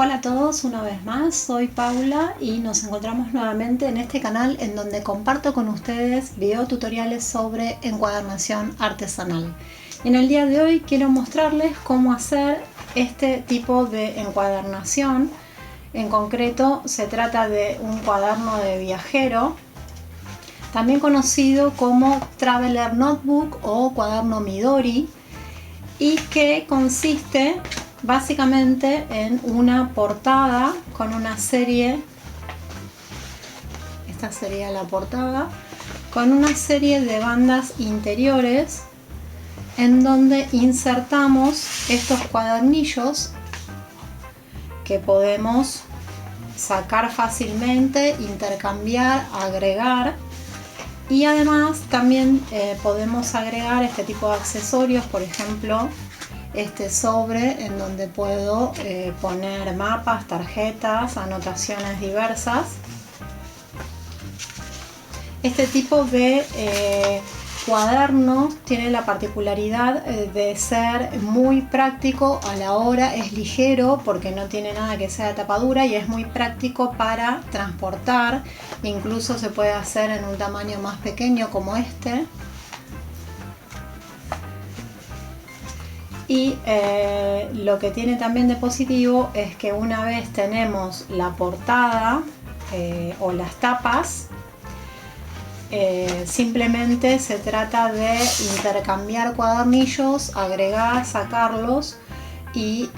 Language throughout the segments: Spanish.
Hola a todos, una vez más, soy Paula y nos encontramos nuevamente en este canal en donde comparto con ustedes videotutoriales sobre encuadernación artesanal. En el día de hoy quiero mostrarles cómo hacer este tipo de encuadernación. En concreto se trata de un cuaderno de viajero, también conocido como Traveler Notebook o cuaderno Midori, y que consiste básicamente en una portada con una serie, esta sería la portada, con una serie de bandas interiores en donde insertamos estos cuadernillos que podemos sacar fácilmente, intercambiar, agregar, y además también podemos agregar este tipo de accesorios, por ejemplo este sobre en donde puedo poner mapas, tarjetas, anotaciones diversas. Este tipo de cuaderno tiene la particularidad de ser muy práctico a la hora, es ligero porque no tiene nada que sea de tapadura y es muy práctico para transportar, incluso se puede hacer en un tamaño más pequeño como este. Y lo que tiene también de positivo es que una vez tenemos la portada o las tapas, simplemente se trata de intercambiar cuadernillos, agregar, sacarlos y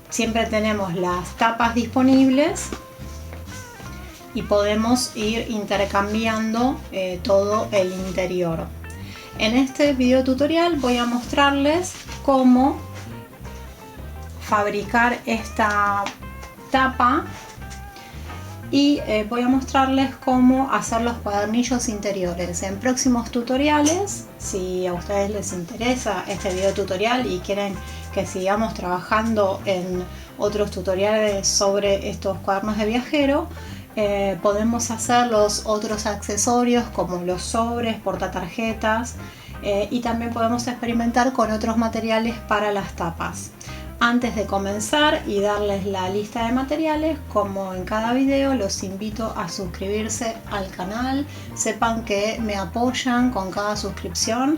siempre tenemos las tapas disponibles y podemos ir intercambiando todo el interior. En este video tutorial voy a mostrarles cómo fabricar esta tapa y voy a mostrarles cómo hacer los cuadernillos interiores. En próximos tutoriales, si a ustedes les interesa este video tutorial y quieren que sigamos trabajando en otros tutoriales sobre estos cuadernos de viajero, podemos hacer los otros accesorios como los sobres, portatarjetas, y también podemos experimentar con otros materiales para las tapas. Antes de comenzar y darles la lista de materiales, como en cada video, los invito a suscribirse al canal. Sepan que me apoyan con cada suscripción.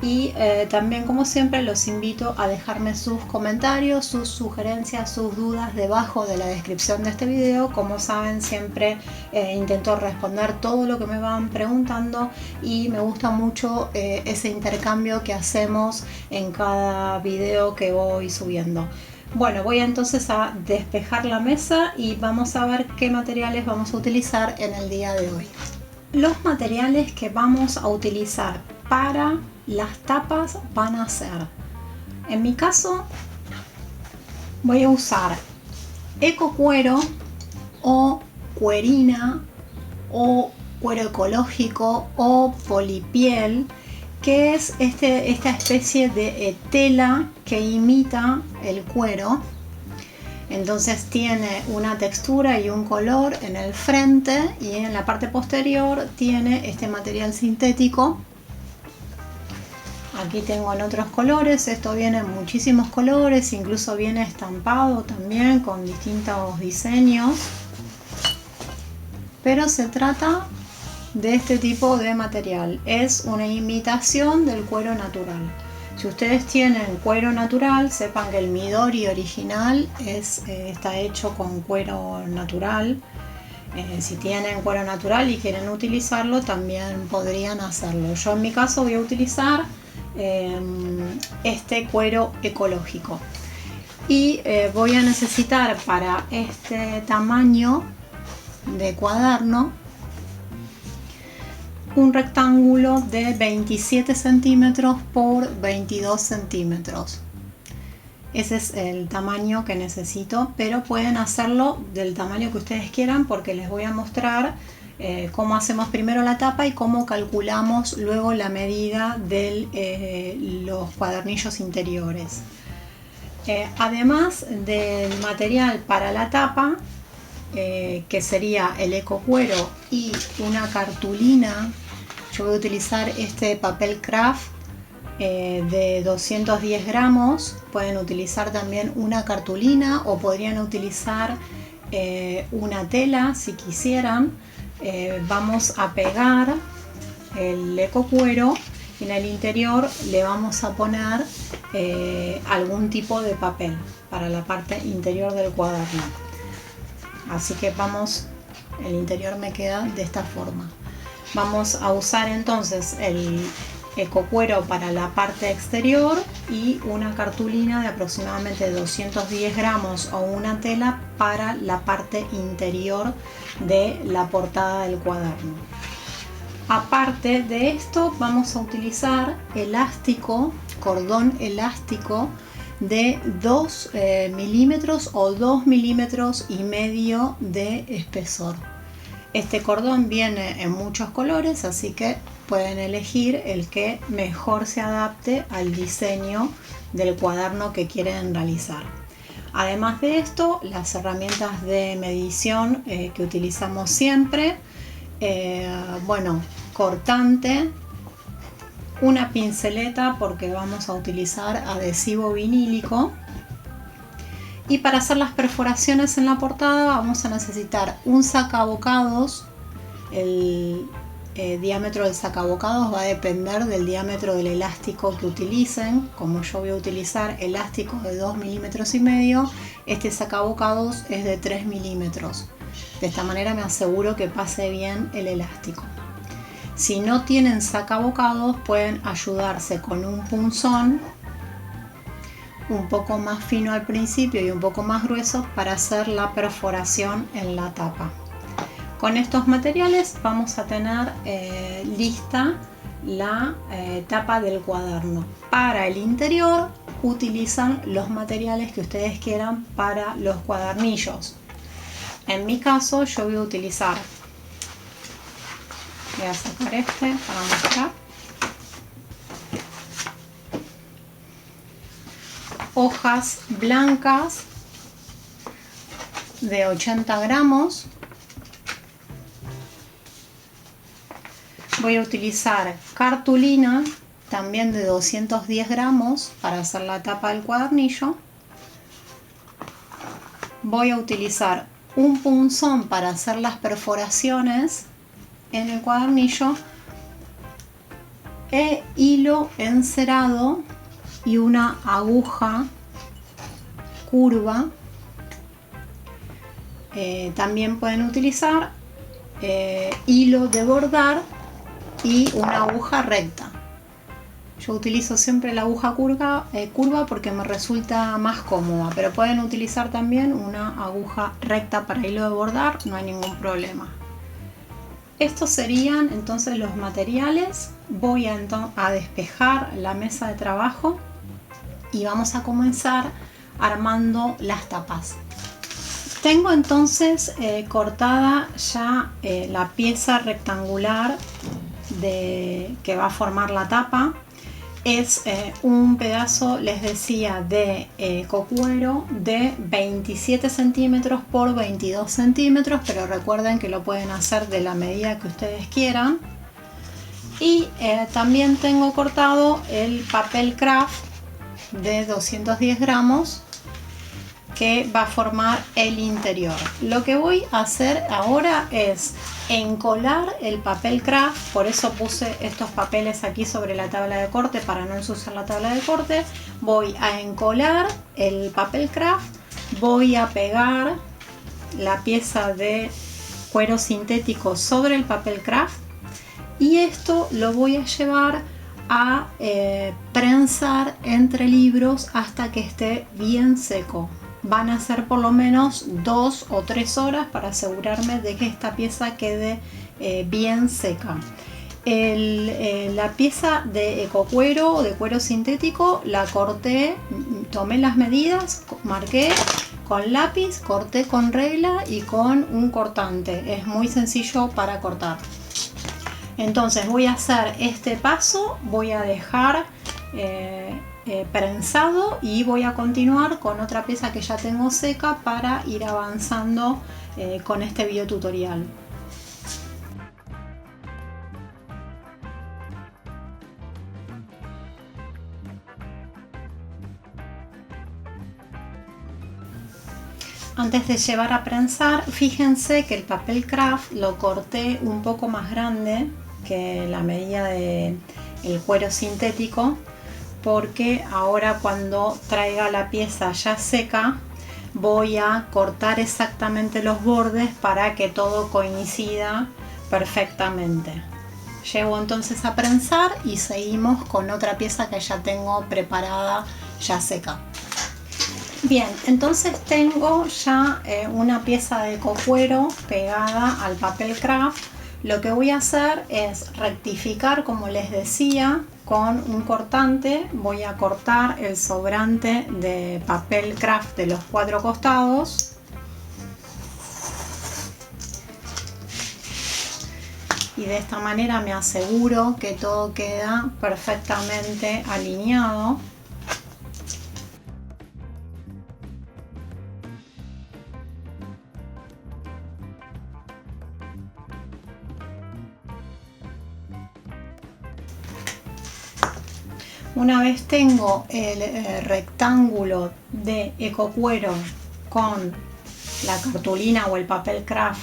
Y también, como siempre, los invito a dejarme sus comentarios, sus sugerencias, sus dudas debajo de la descripción de este video. Como saben, siempre intento responder todo lo que me van preguntando y me gusta mucho ese intercambio que hacemos en cada video que voy subiendo. Bueno, voy entonces a despejar la mesa y vamos a ver qué materiales vamos a utilizar en el día de hoy. Los materiales que vamos a utilizar para las tapas van a ser, en mi caso voy a usar ecocuero o cuerina o cuero ecológico o polipiel, que es esta especie de tela que imita el cuero. Entonces tiene una textura y un color en el frente y en la parte posterior tiene este material sintético. Aquí tengo en otros colores, esto viene en muchísimos colores, incluso viene estampado también con distintos diseños. Pero se trata de este tipo de material, es una imitación del cuero natural. Si ustedes tienen cuero natural, sepan que el Midori original está hecho con cuero natural. Si tienen cuero natural y quieren utilizarlo, también podrían hacerlo. Yo en mi caso voy a utilizar este cuero ecológico. Y voy a necesitar para este tamaño de cuaderno un rectángulo de 27 centímetros por 22 centímetros. Ese es el tamaño que necesito, pero pueden hacerlo del tamaño que ustedes quieran porque les voy a mostrar cómo hacemos primero la tapa y cómo calculamos luego la medida de los cuadernillos interiores. Además del material para la tapa, que sería el ecocuero y una cartulina, yo voy a utilizar este papel craft de 210 gramos. Pueden utilizar también una cartulina o podrían utilizar una tela si quisieran. Vamos a pegar el ecocuero y en el interior le vamos a poner algún tipo de papel para la parte interior del cuaderno. Así que el interior me queda de esta forma. Vamos a usar entonces el ecocuero para la parte exterior y una cartulina de aproximadamente 210 gramos o una tela para la parte interior de la portada del cuaderno. Aparte de esto, vamos a utilizar elástico, cordón elástico de 2 milímetros o 2 milímetros y medio de espesor. Este cordón viene en muchos colores, así que pueden elegir el que mejor se adapte al diseño del cuaderno que quieren realizar. Además de esto, las herramientas de medición que utilizamos siempre, cortante, una pinceleta porque vamos a utilizar adhesivo vinílico, y para hacer las perforaciones en la portada vamos a necesitar un sacabocados. El diámetro del sacabocados va a depender del diámetro del elástico que utilicen. Como yo voy a utilizar elástico de 2 milímetros y medio, este sacabocados es de 3 milímetros. De esta manera me aseguro que pase bien el elástico. Si no tienen sacabocados, pueden ayudarse con un punzón un poco más fino al principio y un poco más grueso para hacer la perforación en la tapa. Con estos materiales vamos a tener lista la tapa del cuaderno. Para el interior utilizan los materiales que ustedes quieran para los cuadernillos. En mi caso yo voy a utilizar, voy a sacar este para mostrar, hojas blancas de 80 gramos. Voy a utilizar cartulina también de 210 gramos para hacer la tapa del cuadernillo. Voy a utilizar un punzón para hacer las perforaciones en el cuadernillo, hilo encerado y una aguja curva. También pueden utilizar hilo de bordar y una aguja recta. Yo utilizo siempre la aguja curva porque me resulta más cómoda, pero pueden utilizar también una aguja recta para hilo de bordar, no hay ningún problema. Estos serían entonces los materiales. Voy a despejar la mesa de trabajo y vamos a comenzar armando las tapas. Tengo entonces cortada ya la pieza rectangular que va a formar la tapa. Es un pedazo, les decía, de ecocuero de 27 centímetros por 22 centímetros, pero recuerden que lo pueden hacer de la medida que ustedes quieran. Y también tengo cortado el papel craft de 210 gramos que va a formar el interior. Lo que voy a hacer ahora es encolar el papel craft, por eso puse estos papeles aquí sobre la tabla de corte para no ensuciar la tabla de corte. Voy a encolar el papel craft, voy a pegar la pieza de cuero sintético sobre el papel craft y esto lo voy a llevar a prensar entre libros hasta que esté bien seco. Van a ser por lo menos 2 o 3 horas para asegurarme de que esta pieza quede bien seca. La pieza de ecocuero o de cuero sintético la corté, tomé las medidas, marqué con lápiz, corté con regla y con un cortante. Es muy sencillo para cortar. Entonces voy a hacer este paso, voy a dejar prensado y voy a continuar con otra pieza que ya tengo seca para ir avanzando con este video tutorial. Antes de llevar a prensar, fíjense que el papel craft lo corté un poco más grande que la medida del cuero sintético, porque ahora cuando traiga la pieza ya seca voy a cortar exactamente los bordes para que todo coincida perfectamente. Llevo entonces a prensar y seguimos con otra pieza que ya tengo preparada, ya seca. Bien, entonces tengo ya una pieza de ecocuero pegada al papel craft. Lo que voy a hacer es rectificar, como les decía, con un cortante. Voy a cortar el sobrante de papel craft de los 4 costados. Y de esta manera me aseguro que todo queda perfectamente alineado. Una vez tengo el rectángulo de ecocuero con la cartulina o el papel craft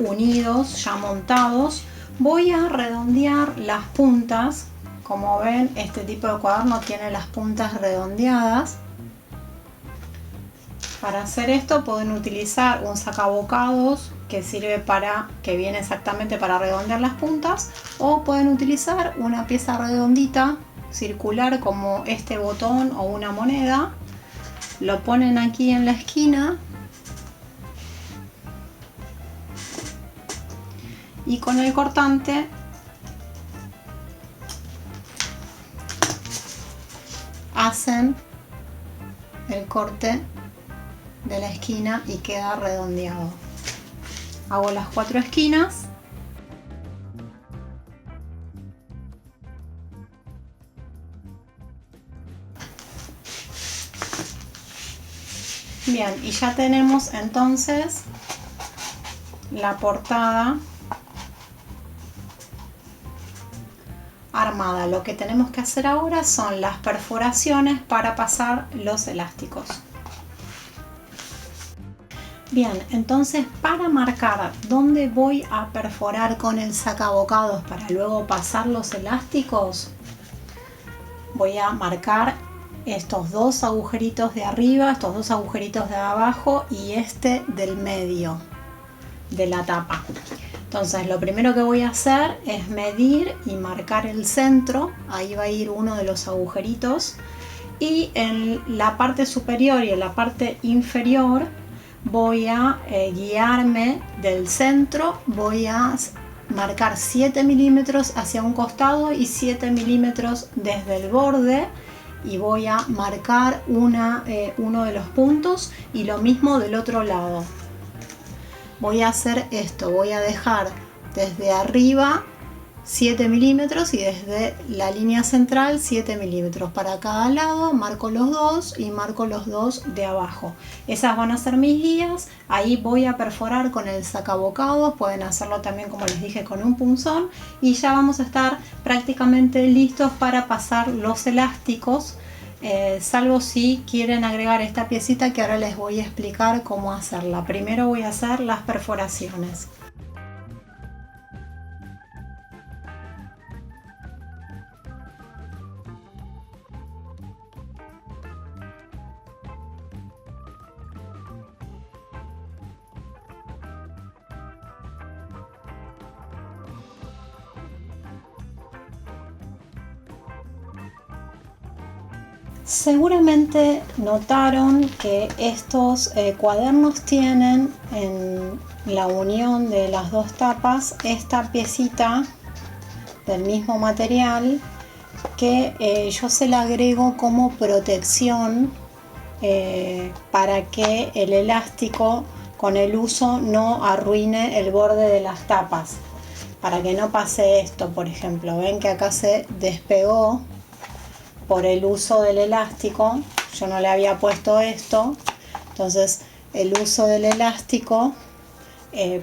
unidos, ya montados, voy a redondear las puntas. Como ven, este tipo de cuaderno tiene las puntas redondeadas. Para hacer esto pueden utilizar un sacabocados que sirve que viene exactamente para redondear las puntas, o pueden utilizar una pieza redondita circular como este botón o una moneda. Lo ponen aquí en la esquina y con el cortante hacen el corte de la esquina y queda redondeado. Hago las 4 esquinas. Bien, y ya tenemos entonces la portada armada. Lo que tenemos que hacer ahora son las perforaciones para pasar los elásticos. Bien, entonces para marcar dónde voy a perforar con el sacabocados para luego pasar los elásticos, voy a marcar estos 2 agujeritos de arriba, estos 2 agujeritos de abajo y este del medio de la tapa. Entonces lo primero que voy a hacer es medir y marcar el centro. Ahí va a ir uno de los agujeritos, y en la parte superior y en la parte inferior voy a guiarme del centro. Voy a marcar 7 milímetros hacia un costado y 7 milímetros desde el borde, y voy a marcar uno de los puntos, y lo mismo del otro lado. Voy a hacer esto, voy a dejar desde arriba 7 milímetros y desde la línea central 7 milímetros para cada lado. Marco los 2 y marco los 2 de abajo. Esas van a ser mis guías. Ahí voy a perforar con el sacabocados. Pueden hacerlo también, como les dije, con un punzón, y ya vamos a estar prácticamente listos para pasar los elásticos, salvo si quieren agregar esta piecita que ahora les voy a explicar cómo hacerla. Primero voy a hacer las perforaciones. Seguramente notaron que estos cuadernos tienen en la unión de las 2 tapas esta piecita del mismo material que yo se la agrego como protección para que el elástico con el uso no arruine el borde de las tapas, para que no pase esto. Por ejemplo, ven que acá se despegó por el uso del elástico. Yo no le había puesto esto, entonces el uso del elástico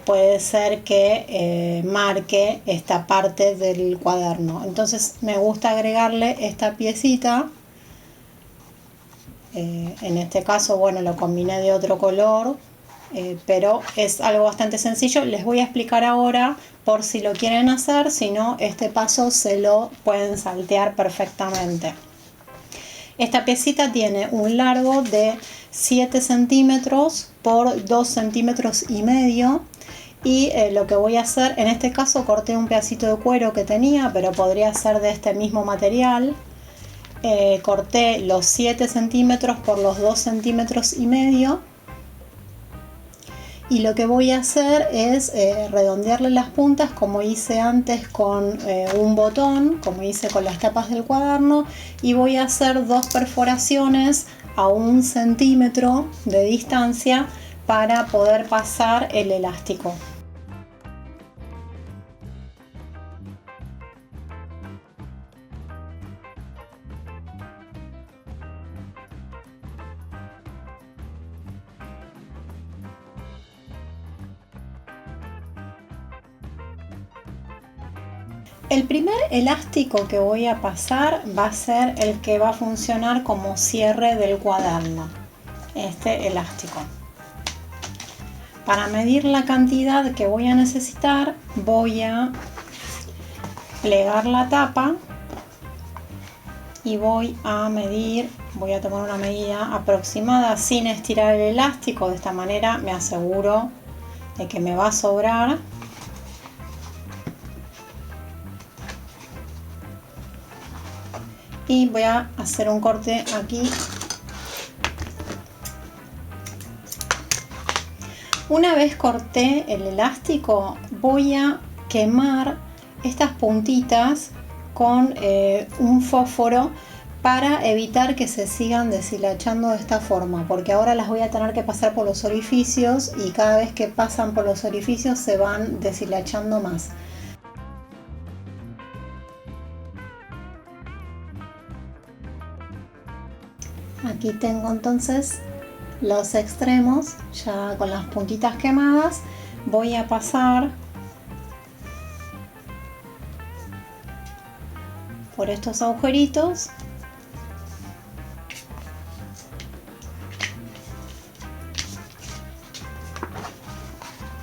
puede ser que marque esta parte del cuaderno. Entonces me gusta agregarle esta piecita. En este caso, bueno, lo combiné de otro color pero es algo bastante sencillo. Les voy a explicar ahora por si lo quieren hacer, si no, este paso se lo pueden saltear perfectamente. Esta piecita tiene un largo de 7 centímetros por 2 centímetros y medio. Y lo que voy a hacer, en este caso corté un pedacito de cuero que tenía, pero podría ser de este mismo material. Corté los 7 centímetros por los 2 centímetros y medio. Y lo que voy a hacer es redondearle las puntas como hice antes con un botón, como hice con las tapas del cuaderno, y voy a hacer 2 perforaciones a 1 centímetro de distancia para poder pasar el elástico. El primer elástico que voy a pasar va a ser el que va a funcionar como cierre del cuaderno, este elástico. Para medir la cantidad que voy a necesitar, voy a plegar la tapa y voy a medir, voy a tomar una medida aproximada sin estirar el elástico. De esta manera me aseguro de que me va a sobrar. Y voy a hacer un corte aquí. Una vez corté el elástico, voy a quemar estas puntitas con un fósforo para evitar que se sigan deshilachando de esta forma, porque ahora las voy a tener que pasar por los orificios y cada vez que pasan por los orificios se van deshilachando más. Aquí tengo entonces los extremos ya con las puntitas quemadas. Voy a pasar por estos agujeritos .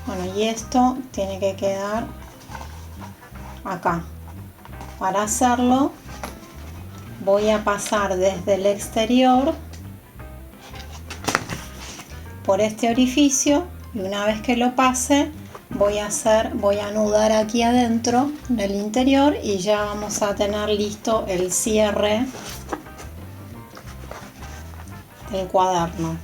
Bueno, y esto tiene que quedar acá. Para hacerlo voy a pasar desde el exterior por este orificio y una vez que lo pase voy a anudar aquí adentro en el interior y ya vamos a tener listo el cierre del cuaderno.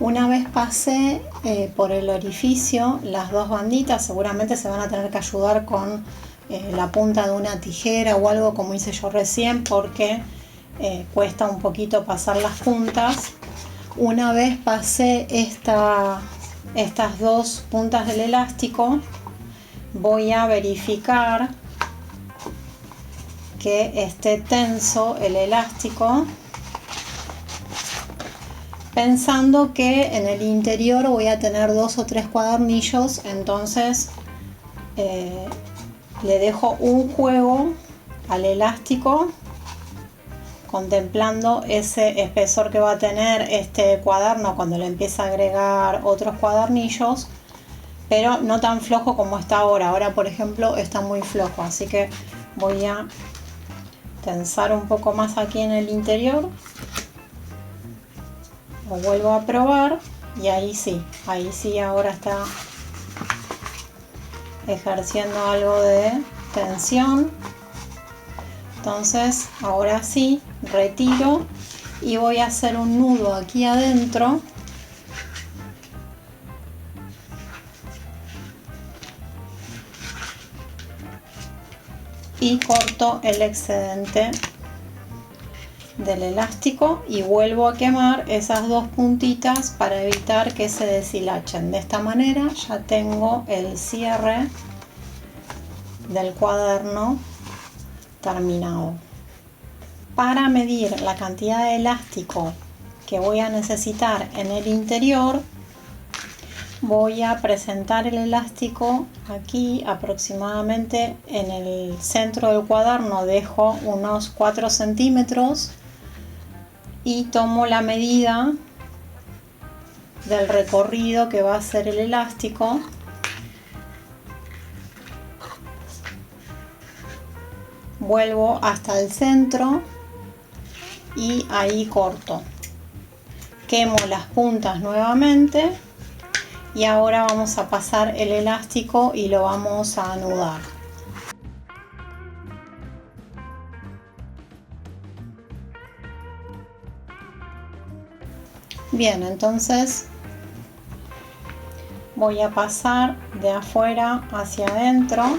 Una vez pasé por el orificio las dos banditas, seguramente se van a tener que ayudar con la punta de una tijera o algo como hice yo recién, porque cuesta un poquito pasar las puntas. Una vez pasé estas dos puntas del elástico, voy a verificar que esté tenso el elástico, pensando que en el interior voy a tener 2 o 3 cuadernillos, entonces le dejo un juego al elástico, contemplando ese espesor que va a tener este cuaderno cuando le empiece a agregar otros cuadernillos, pero no tan flojo como está ahora. Ahora, por ejemplo, está muy flojo, así que voy a tensar un poco más aquí en el interior. Lo vuelvo a probar y ahí sí ahora está ejerciendo algo de tensión. Entonces ahora sí retiro y voy a hacer un nudo aquí adentro y corto el excedente del elástico y vuelvo a quemar esas dos puntitas para evitar que se deshilachen. De esta manera ya tengo el cierre del cuaderno terminado. Para medir la cantidad de elástico que voy a necesitar en el interior, Voy a presentar el elástico aquí aproximadamente en el centro del cuaderno, dejo unos 4 centímetros y tomo la medida del recorrido que va a hacer el elástico. Vuelvo hasta el centro y ahí corto. Quemo las puntas nuevamente y ahora vamos a pasar el elástico y lo vamos a anudar. Bien, entonces voy a pasar de afuera hacia adentro.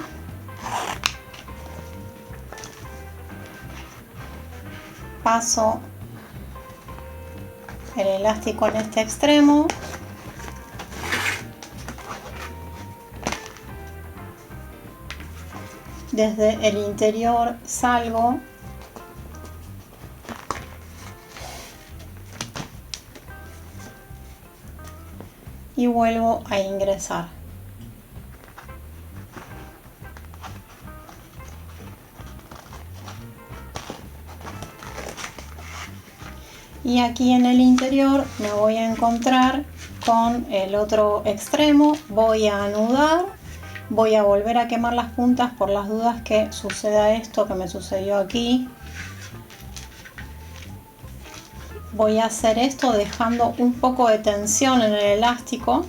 Paso el elástico en este extremo. Desde el interior salgo y vuelvo a ingresar. Y aquí en el interior me voy a encontrar con el otro extremo. Voy a anudar, voy a volver a quemar las puntas por las dudas que suceda esto que me sucedió aquí. Voy a hacer esto dejando un poco de tensión en el elástico.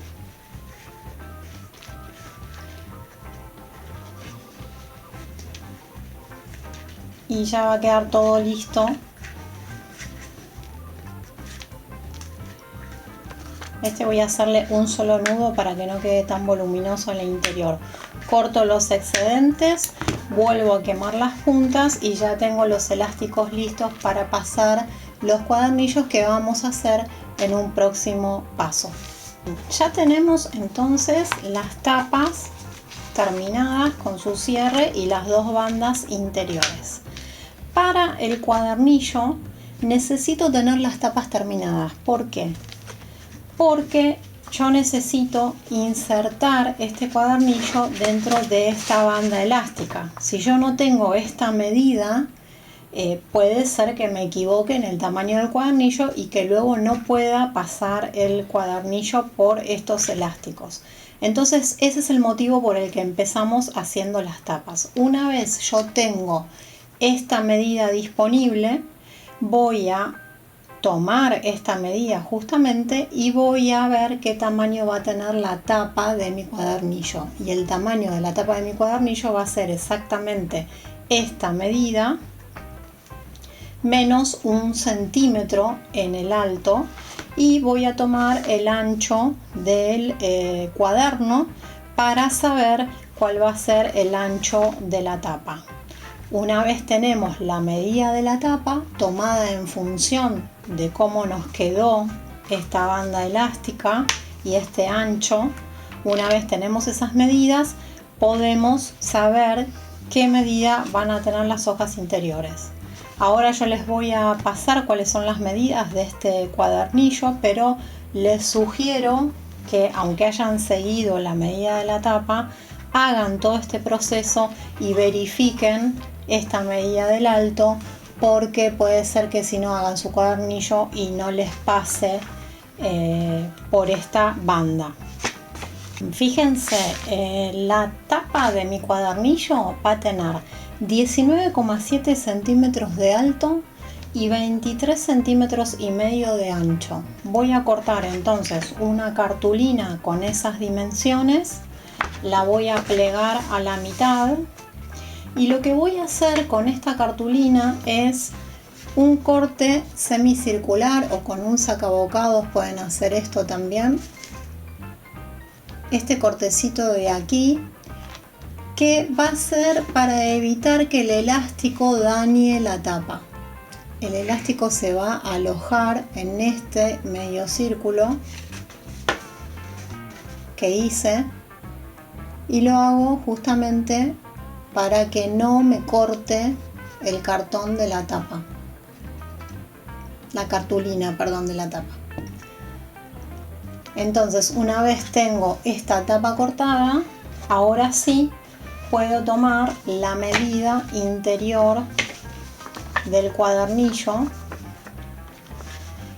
Y ya va a quedar todo listo. Voy a hacerle un solo nudo para que no quede tan voluminoso en el interior. Corto los excedentes, vuelvo a quemar las puntas y ya tengo los elásticos listos para pasar los cuadernillos que vamos a hacer en un próximo paso. Ya tenemos entonces las tapas terminadas con su cierre y las dos bandas interiores. Para el cuadernillo necesito tener las tapas terminadas. ¿Por qué? Porque yo necesito insertar este cuadernillo dentro de esta banda elástica. Si yo no tengo esta medida, puede ser que me equivoque en el tamaño del cuadernillo y que luego no pueda pasar el cuadernillo por estos elásticos. Entonces ese es el motivo por el que empezamos haciendo las tapas. Una vez yo tengo esta medida disponible, voy a tomar esta medida justamente y voy a ver qué tamaño va a tener la tapa de mi cuadernillo. Y el tamaño de la tapa de mi cuadernillo va a ser exactamente esta medida menos 1 centímetro en el alto, y voy a tomar el ancho del cuaderno para saber cuál va a ser el ancho de la tapa. Una vez tenemos la medida de la tapa tomada en función de cómo nos quedó esta banda elástica y este ancho, una vez tenemos esas medidas, podemos saber qué medida van a tener las hojas interiores. Ahora yo les voy a pasar cuáles son las medidas de este cuadernillo, pero les sugiero que, aunque hayan seguido la medida de la tapa, hagan todo este proceso y verifiquen esta medida del alto, porque puede ser que si no hagan su cuadernillo y no les pase por esta banda. Fíjense, la tapa de mi cuadernillo va a tener 19,7 centímetros de alto y 23 centímetros y medio de ancho. Voy a cortar entonces una cartulina con esas dimensiones, la voy a plegar a la mitad, y lo que voy a hacer con esta cartulina es un corte semicircular, o con un sacabocados pueden hacer esto también. Este cortecito de aquí, que va a ser para evitar que el elástico dañe la tapa. El elástico se va a alojar en este medio círculo que hice, y lo hago justamente para que no me corte el cartón de la tapa, la cartulina, perdón, de la tapa. Entonces, una vez tengo esta tapa cortada, ahora sí puedo tomar la medida interior del cuadernillo,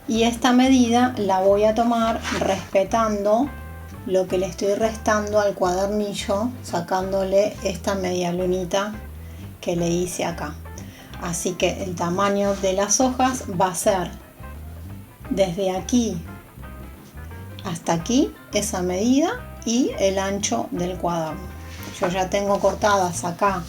y esta medida la voy a tomar respetando lo que le estoy restando al cuadernillo, sacándole esta media lunita que le hice acá. Así que el tamaño de las hojas va a ser desde aquí hasta aquí, esa medida, y el ancho del cuaderno. Yo ya tengo cortadas acá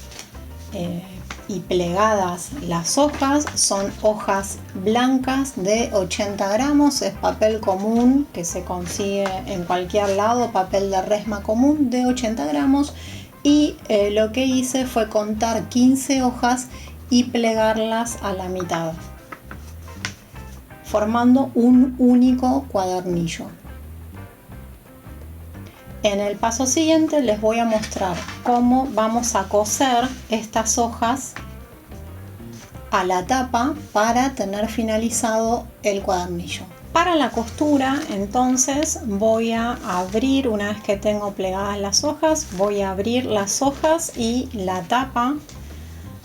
y plegadas las hojas. Son hojas blancas de 80 gramos, es papel común que se consigue en cualquier lado, papel de resma común de 80 gramos, y lo que hice fue contar 15 hojas y plegarlas a la mitad, formando un único cuadernillo. En el paso siguiente les voy a mostrar cómo vamos a coser estas hojas a la tapa para tener finalizado el cuadernillo. Para la costura, entonces, voy a abrir, una vez que tengo plegadas las hojas, voy a abrir las hojas y la tapa.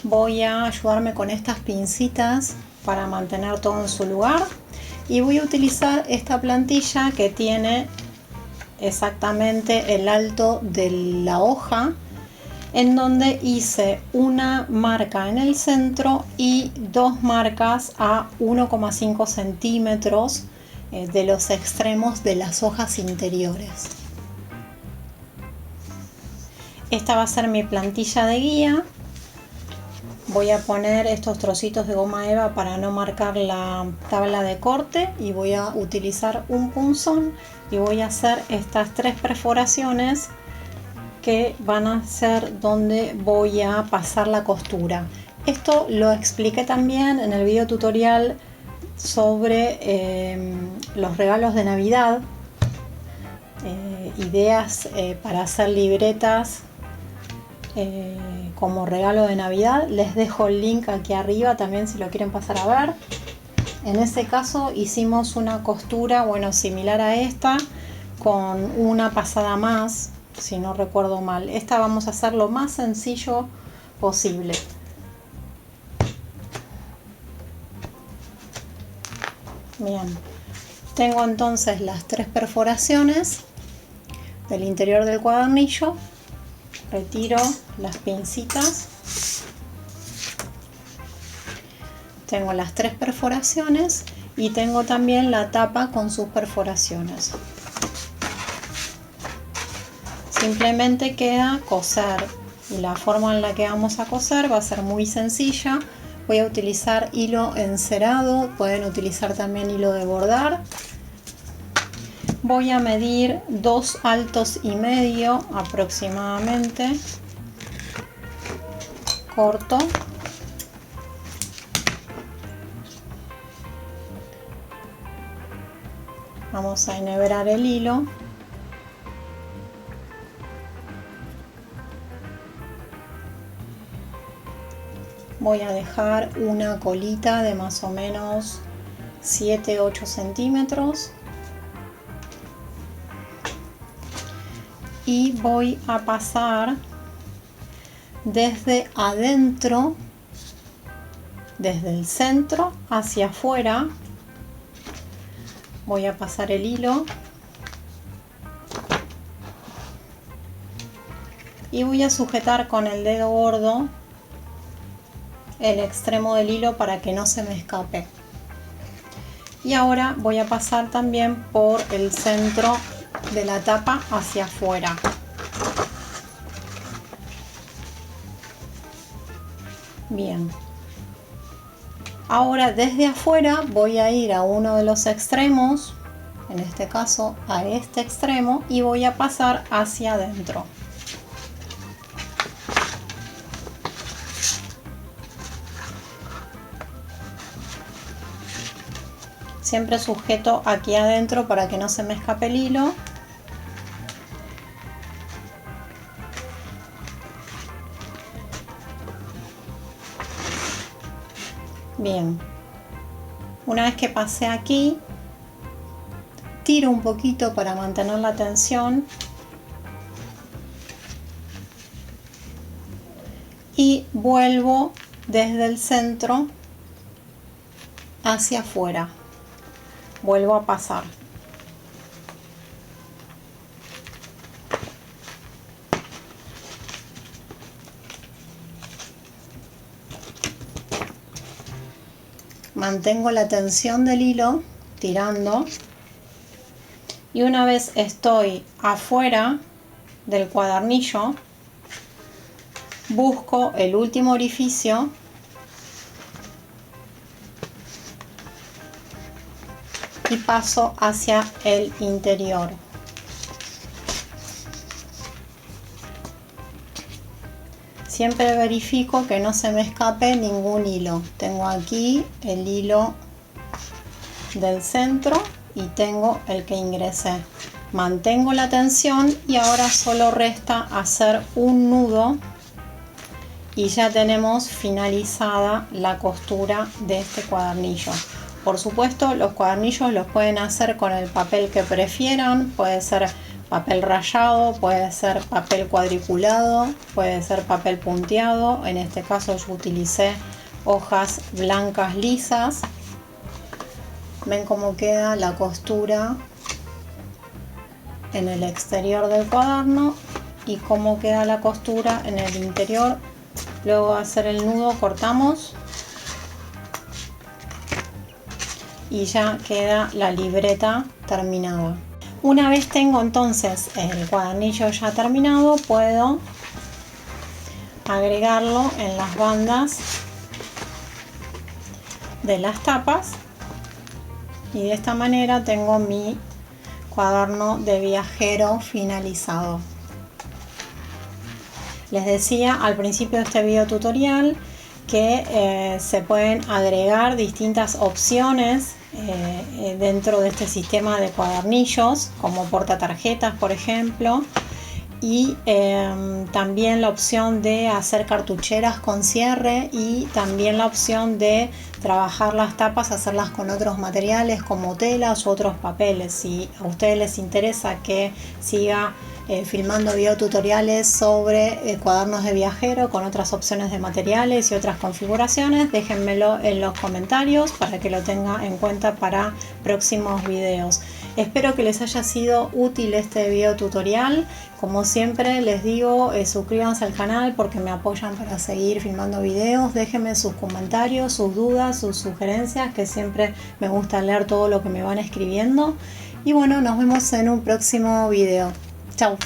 Voy a ayudarme con estas pincitas para mantener todo en su lugar, y voy a utilizar esta plantilla que tiene exactamente el alto de la hoja, en donde hice una marca en el centro y dos marcas a 1,5 centímetros de los extremos de las hojas interiores. Esta va a ser mi plantilla de guía. Voy a poner estos trocitos de goma eva para no marcar la tabla de corte, y voy a utilizar un punzón y voy a hacer estas 3 perforaciones que van a ser donde voy a pasar la costura. Esto lo expliqué también en el video tutorial sobre los regalos de Navidad, ideas para hacer libretas como regalo de Navidad. Les dejo el link aquí arriba también si lo quieren pasar a ver. En ese caso hicimos una costura, bueno, similar a esta, con una pasada más, si no recuerdo mal. Esta vamos a hacer lo más sencillo posible. Bien, tengo entonces las 3 perforaciones del interior del cuadernillo. Retiro las pincitas. Tengo las 3 perforaciones y tengo también la tapa con sus perforaciones. Simplemente queda coser, y la forma en la que vamos a coser va a ser muy sencilla. Voy a utilizar hilo encerado, pueden utilizar también hilo de bordar. Voy a medir 2 altos y medio aproximadamente. Corto. Vamos a enhebrar el hilo. Voy a dejar una colita de más o menos 7-8 centímetros. Y voy a pasar desde adentro, desde el centro hacia afuera. Voy a pasar el hilo y voy a sujetar con el dedo gordo el extremo del hilo para que no se me escape. Y ahora voy a pasar también por el centro de la tapa hacia afuera. Bien. Ahora desde afuera voy a ir a uno de los extremos, en este caso a este extremo, y voy a pasar hacia adentro. Siempre sujeto aquí adentro para que no se me escape el hilo. Bien, una vez que pasé aquí, estiro un poquito para mantener la tensión y vuelvo desde el centro hacia afuera, vuelvo a pasar. Mantengo la tensión del hilo tirando y una vez estoy afuera del cuadernillo, busco el último orificio y paso hacia el interior. Siempre verifico que no se me escape ningún hilo. Tengo aquí el hilo del centro y tengo el que ingresé. Mantengo la tensión y ahora solo resta hacer un nudo y ya tenemos finalizada la costura de este cuadernillo. Por supuesto, los cuadernillos los pueden hacer con el papel que prefieran, puede ser papel rayado, puede ser papel cuadriculado, puede ser papel punteado. En este caso yo utilicé hojas blancas lisas. Ven cómo queda la costura en el exterior del cuaderno y cómo queda la costura en el interior. Luego de hacer el nudo cortamos y ya queda la libreta terminada. Una vez tengo entonces el cuadernillo ya terminado, puedo agregarlo en las bandas de las tapas y de esta manera tengo mi cuaderno de viajero finalizado. Les decía al principio de este video tutorial que se pueden agregar distintas opciones dentro de este sistema de cuadernillos, como portatarjetas por ejemplo, y también la opción de hacer cartucheras con cierre y también la opción de trabajar las tapas, hacerlas con otros materiales como telas u otros papeles. Si a ustedes les interesa que siga filmando videotutoriales sobre cuadernos de viajero con otras opciones de materiales y otras configuraciones, déjenmelo en los comentarios para que lo tenga en cuenta para próximos videos. Espero que les haya sido útil este videotutorial. Como siempre les digo, suscríbanse al canal porque me apoyan para seguir filmando videos. Déjenme sus comentarios, sus dudas, sus sugerencias, que siempre me gusta leer todo lo que me van escribiendo. Y bueno, nos vemos en un próximo video. Chao.